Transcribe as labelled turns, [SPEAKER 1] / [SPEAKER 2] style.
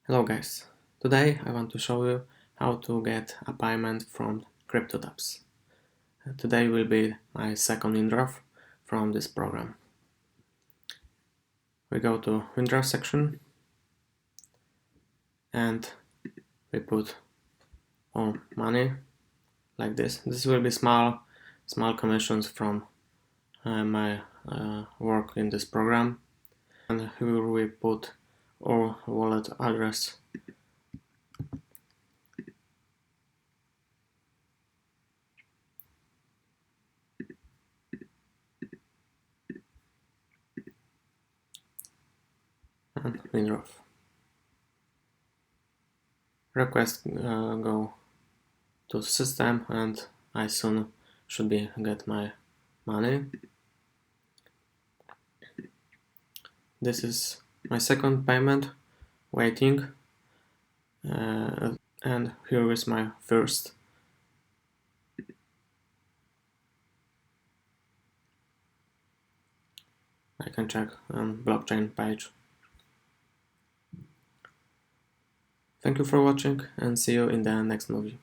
[SPEAKER 1] Hello guys, today I want to show you how to get a payment from CryptoTabs. Today will be my second withdraw from this program. We go to withdraw section and we put all money like this. This will be small commissions from my work in this program, and here we put our wallet address. And withdraw. Request go to system and I soon should be get my money. This is my second payment waiting, and here is my first. I can check on blockchain page. Thank you for watching and see you in the next movie.